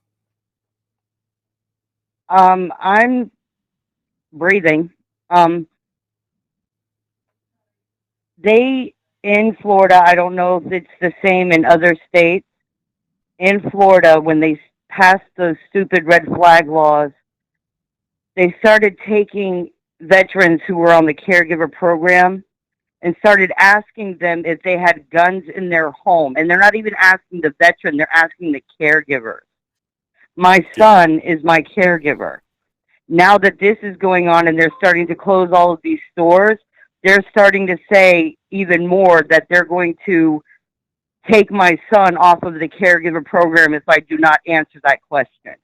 I'm breathing. They in Florida, I don't know if it's the same in other states. In Florida, when they passed those stupid red flag laws, they started taking veterans who were on the caregiver program and started asking them if they had guns in their home. And they're not even asking the veteran, they're asking the caregiver. My son is my caregiver. Now that this is going on and they're starting to close all of these stores, they're starting to say even more that they're going to take my son off of the caregiver program if I do not answer that question.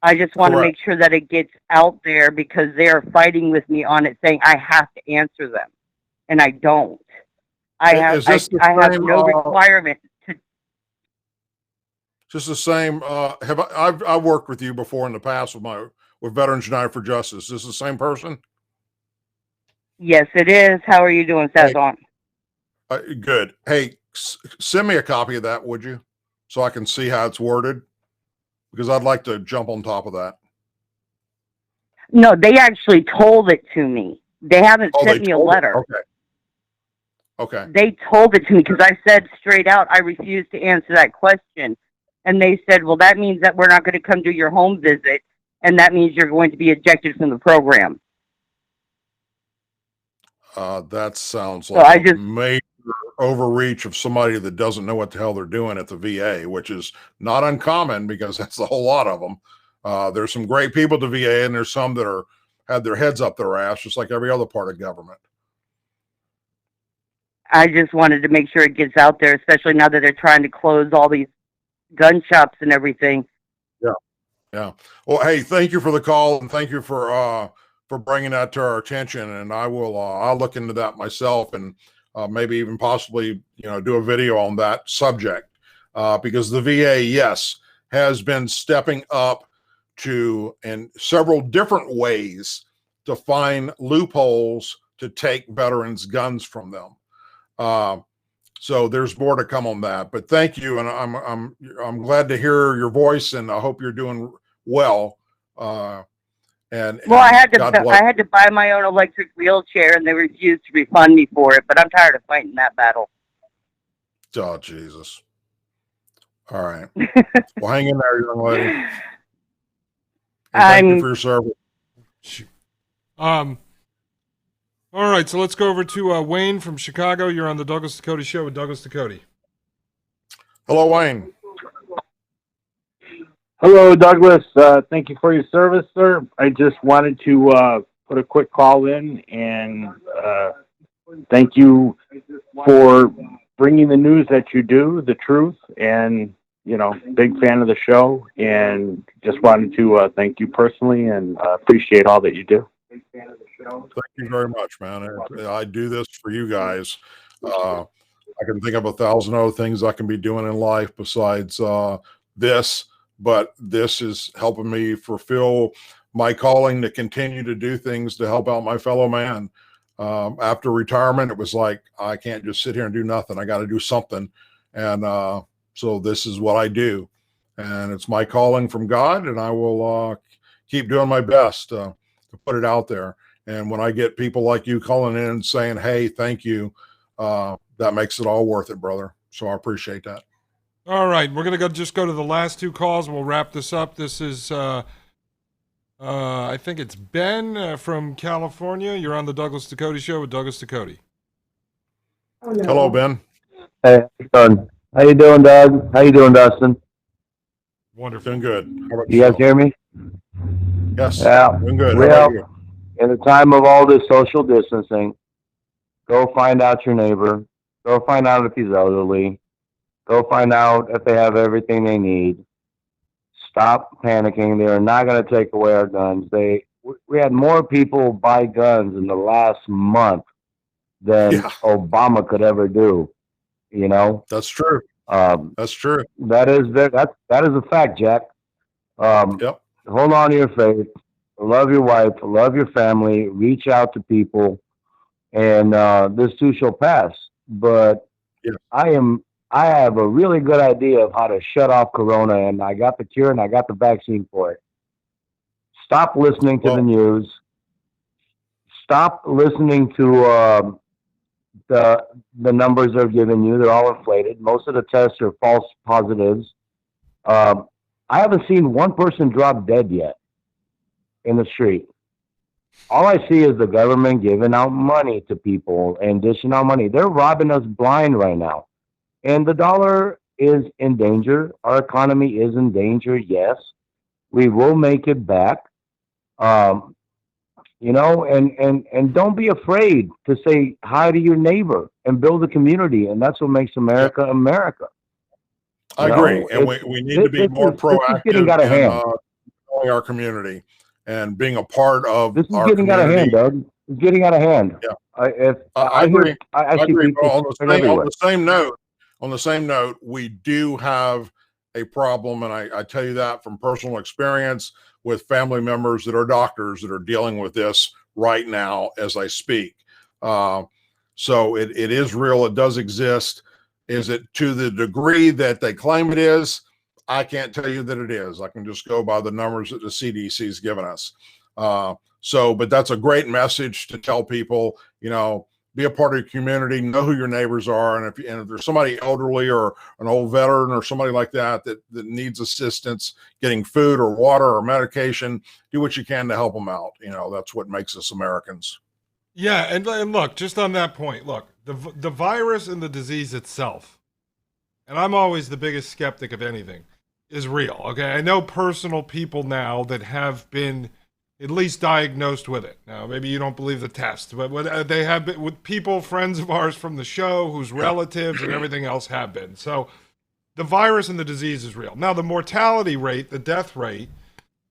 I just want to make sure that it gets out there because they are fighting with me on it, saying I have to answer them, and I don't. I have no requirement to. Just the same. I've worked with you before in the past with Veterans United for Justice. Is this the same person? Yes, it is. How are you doing, Sazon? Good. Hey, send me a copy of that, would you? So I can see how it's worded. Because I'd like to jump on top of that. No, they actually told it to me. They haven't sent me a letter. Okay. They told it to me because I said straight out, I refuse to answer that question. And they said, well, that means that we're not going to come do your home visit. And that means you're going to be ejected from the program. That sounds like a major overreach of somebody that doesn't know what the hell they're doing at the VA, which is not uncommon because that's a whole lot of them. There's some great people at the VA, and there's some that had their heads up their ass, just like every other part of government. I just wanted to make sure it gets out there, especially now that they're trying to close all these gun shops and everything. Yeah. Well, hey, thank you for the call, and thank you for bringing that to our attention. And I'll look into that myself, and maybe even possibly, do a video on that subject, because the VA, yes, has been stepping up in several different ways to find loopholes to take veterans' guns from them. So there's more to come on that. But thank you, and I'm glad to hear your voice, and I hope you're doing well. I had to buy my own electric wheelchair, and they refused to refund me for it. But I'm tired of fighting that battle. Oh, Jesus! All right, well, hang in there, young lady. And thank you for your service. All right, so let's go over to Wayne from Chicago. You're on the Douglas Ducote Show with Douglas Ducote. Hello, Wayne. Hello, Douglas. Thank you for your service, sir. I just wanted to put a quick call in and thank you for bringing the news that you do, the truth, and, big fan of the show, and just wanted to thank you personally and appreciate all that you do. Thank you very much, man. I do this for you guys. I can think of 1,000 other things I can be doing in life besides this, but this is helping me fulfill my calling to continue to do things to help out my fellow man. After retirement, it was like, I can't just sit here and do nothing. I got to do something. And so this is what I do. And it's my calling from God, and I will keep doing my best to put it out there. And when I get people like you calling in and saying, hey, thank you, that makes it all worth it, brother. So I appreciate that. All right, we're going to just go to the last two calls, and we'll wrap this up. This is, I think it's Ben from California. You're on the Douglas Ducote Show with Douglas Ducote. Oh, no. Hello, Ben. Hey, how you doing, Doug? How you doing, Dustin? Wonderful. Doing good. How about you guys hear me? Yes. Yeah. Doing good. Well, how about you? in the time of all this social distancing, go find out your neighbor. Go find out if he's elderly. Go find out if they have everything they need. Stop panicking. They are not going to take away our guns. We had more people buy guns in the last month than Obama could ever do. That's true. That's true. That is a fact, Jack. Yep. Hold on to your faith. Love your wife. Love your family. Reach out to people, and this too shall pass. But I have a really good idea of how to shut off Corona, and I got the cure and I got the vaccine for it. Stop listening to the news. Stop listening to the numbers they're giving you. They're all inflated. Most of the tests are false positives. I haven't seen one person drop dead yet in the street. All I see is the government giving out money to people and dishing out money. They're robbing us blind right now. And the dollar is in danger. Our economy is in danger, yes. We will make it back. You know, and don't be afraid to say hi to your neighbor and build a community. And that's what makes America America. I agree. And we need to be more proactive in growing our community and being a part of this is our getting community. out of hand, Doug. It's getting out of hand. Yeah. I agree. I see agree. people On the same note, we do have a problem, and I tell you that from personal experience with family members that are doctors that are dealing with this right now as I speak. So it is real. It does exist. Is it to the degree that they claim it is? I can't tell you that it is. I can just go by the numbers that the CDC has given us. But that's a great message to tell people, you know, be a part of your community, know who your neighbors are. And if there's somebody elderly or an old veteran or somebody like that needs assistance getting food or water or medication, do what you can to help them out. You know, that's what makes us Americans. Yeah. And look, just on that point, look, the virus and the disease itself, and I'm always the biggest skeptic of anything, is real. Okay. I know personal people now that have been at least diagnosed with it. Now, maybe you don't believe the test, but they have been with people, friends of ours from the show, whose relatives and everything else have been. So the virus and the disease is real. Now, the mortality rate, the death rate,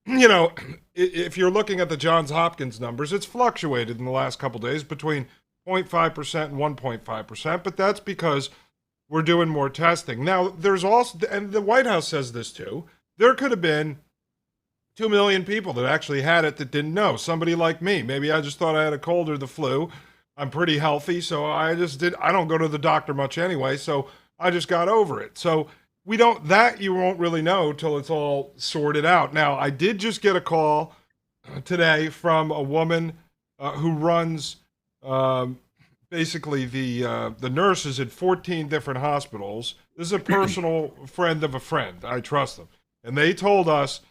you know, if you're looking at the Johns Hopkins numbers, it's fluctuated in the last couple of days between 0.5% and 1.5%, but that's because we're doing more testing. Now, there's also, and the White House says this too, there could have been 2 million people that actually had it that didn't know. Somebody like me. Maybe I just thought I had a cold or the flu. I'm pretty healthy, so I don't go to the doctor much anyway, so I just got over it. So you won't really know till it's all sorted out. Now, I did just get a call today from a woman who runs basically the nurses at 14 different hospitals. This is a personal friend of a friend. I trust them. And they told us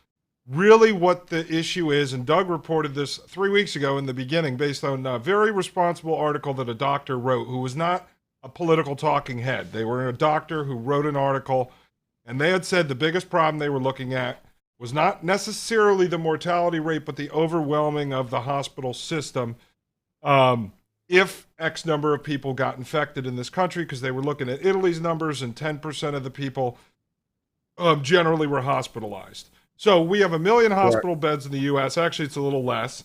really what the issue is, and Doug reported this 3 weeks ago in the beginning based on a very responsible article that a doctor wrote who was not a political talking head. They were a doctor who wrote an article, and they had said the biggest problem they were looking at was not necessarily the mortality rate, but the overwhelming of the hospital system. If X number of people got infected in this country, because they were looking at Italy's numbers, and 10% of the people generally were hospitalized. So we have 1 million hospital beds in the U.S. Actually, it's a little less.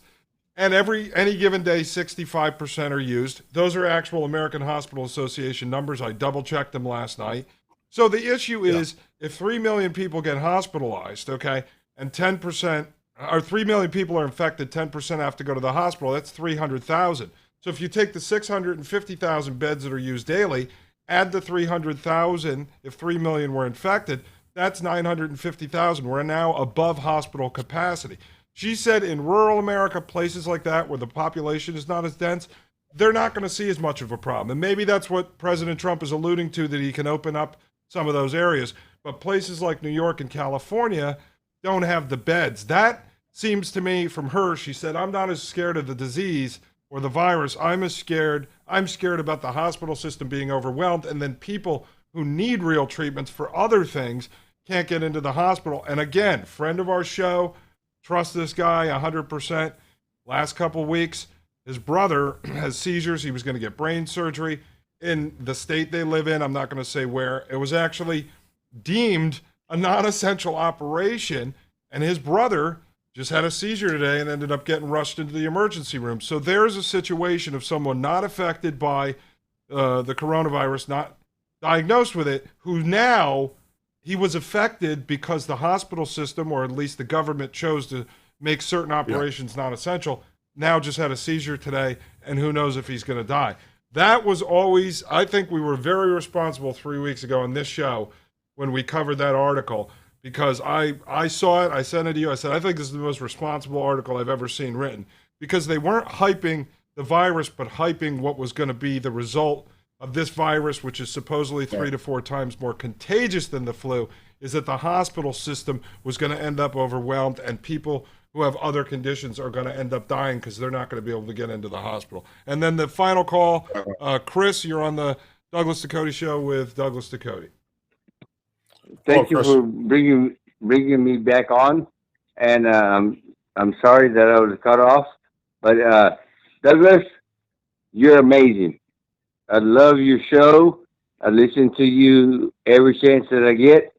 And any given day, 65% are used. Those are actual American Hospital Association numbers. I double-checked them last night. So the issue is if 3 million people get hospitalized, okay, and 10%, or 3 million people are infected, 10% have to go to the hospital, that's 300,000. So if you take the 650,000 beds that are used daily, add the 300,000, if 3 million were infected, that's 950,000. We're now above hospital capacity. She said in rural America, places like that where the population is not as dense, they're not going to see as much of a problem. And maybe that's what President Trump is alluding to, that he can open up some of those areas. But places like New York and California don't have the beds. That seems to me, from her, she said, I'm not as scared of the disease or the virus. I'm scared about the hospital system being overwhelmed, and then people who need real treatments for other things can't get into the hospital. And again, friend of our show, trust this guy 100%. Last couple weeks, his brother has seizures. He was going to get brain surgery in the state they live in. I'm not going to say where. It was actually deemed a non-essential operation, and his brother just had a seizure today and ended up getting rushed into the emergency room. So there's a situation of someone not affected by the coronavirus, not diagnosed with it, who now he was affected because the hospital system, or at least the government, chose to make certain operations not essential. Now just had a seizure today, and who knows if he's going to die. That was always, I think we were very responsible 3 weeks ago on this show when we covered that article, because I saw it, I sent it to you, I said, I think this is the most responsible article I've ever seen written, because they weren't hyping the virus, but hyping what was going to be the result of this virus, which is supposedly 3 to 4 times more contagious than the flu, is that the hospital system was going to end up overwhelmed, and people who have other conditions are going to end up dying because they're not going to be able to get into the hospital. And then the final call, Chris, you're on the Douglas Ducote Show with Douglas Ducote. Thank you for bringing me back on, and I'm sorry that I was cut off, but Douglas, you're amazing. I love your show. I listen to you every chance that I get,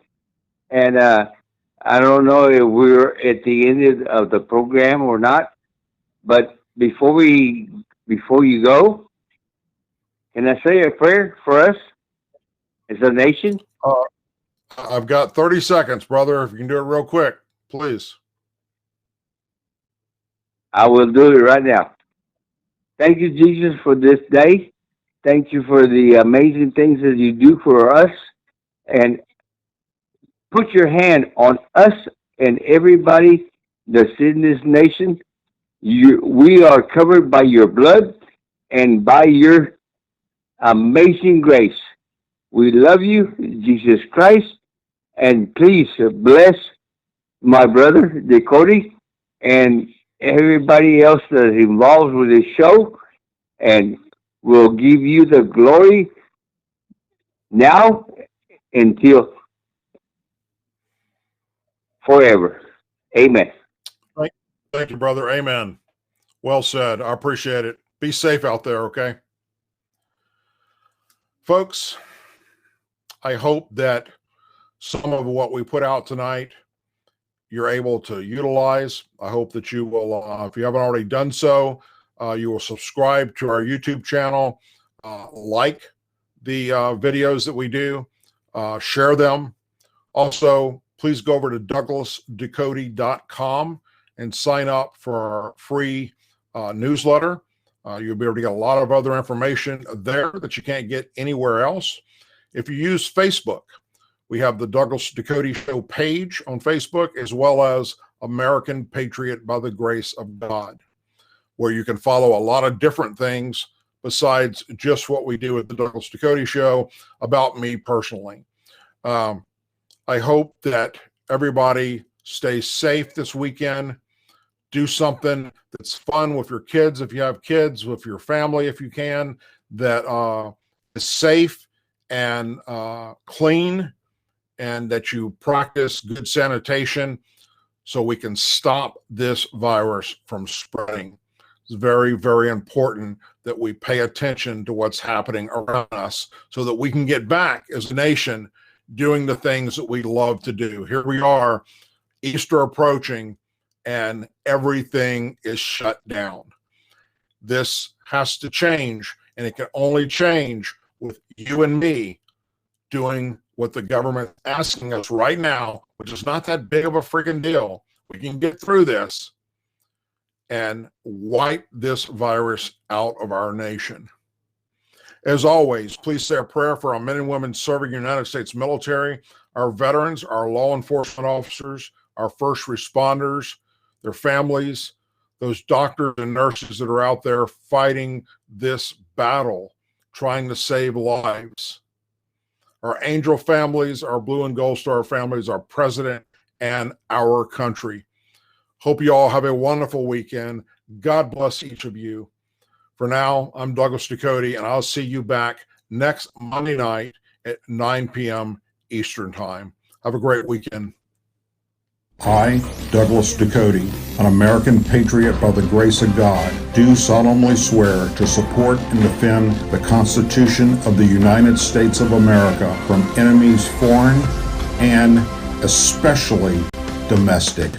and I don't know if we're at the end of the program or not, but before you go, can I say a prayer for us as a nation? I've got 30 seconds, brother. If you can do it real quick, please. I will do it right now. Thank you, Jesus, for this day. Thank you for the amazing things that you do for us. And put your hand on us and everybody that's in this nation. We are covered by your blood and by your amazing grace. We love you, Jesus Christ. And please bless my brother, Ducote, and everybody else that is involved with this show. And we'll give you the glory now until forever. Amen. Thank you, brother. Amen. Well said. I appreciate it. Be safe out there, okay? Folks, I hope that some of what we put out tonight you're able to utilize. I hope that you will, if you haven't already done so, you will subscribe to our YouTube channel, like the videos that we do, share them. Also, please go over to douglasducote.com and sign up for our free newsletter. You'll be able to get a lot of other information there that you can't get anywhere else. If you use Facebook, we have the Douglas Ducote Show page on Facebook, as well as American Patriot by the Grace of God, where you can follow a lot of different things besides just what we do at the Douglas Ducote Show about me personally. I hope that everybody stays safe this weekend. Do something that's fun with your kids, if you have kids, with your family, if you can, that is safe and clean, and that you practice good sanitation so we can stop this virus from spreading. It's very, very important that we pay attention to what's happening around us so that we can get back as a nation doing the things that we love to do. Here we are, Easter approaching, and everything is shut down. This has to change, and it can only change with you and me doing what the government is asking us right now, which is not that big of a freaking deal. We can get through this and wipe this virus out of our nation. As always, please say a prayer for our men and women serving the United States military, our veterans, our law enforcement officers, our first responders, their families, those doctors and nurses that are out there fighting this battle, trying to save lives. Our angel families, our blue and gold star families, our president, and our country. Hope you all have a wonderful weekend. God bless each of you. For now, I'm Douglas Ducote, and I'll see you back next Monday night at 9 p.m. Eastern Time. Have a great weekend. I, Douglas Ducote, an American patriot by the grace of God, do solemnly swear to support and defend the Constitution of the United States of America from enemies foreign and especially domestic.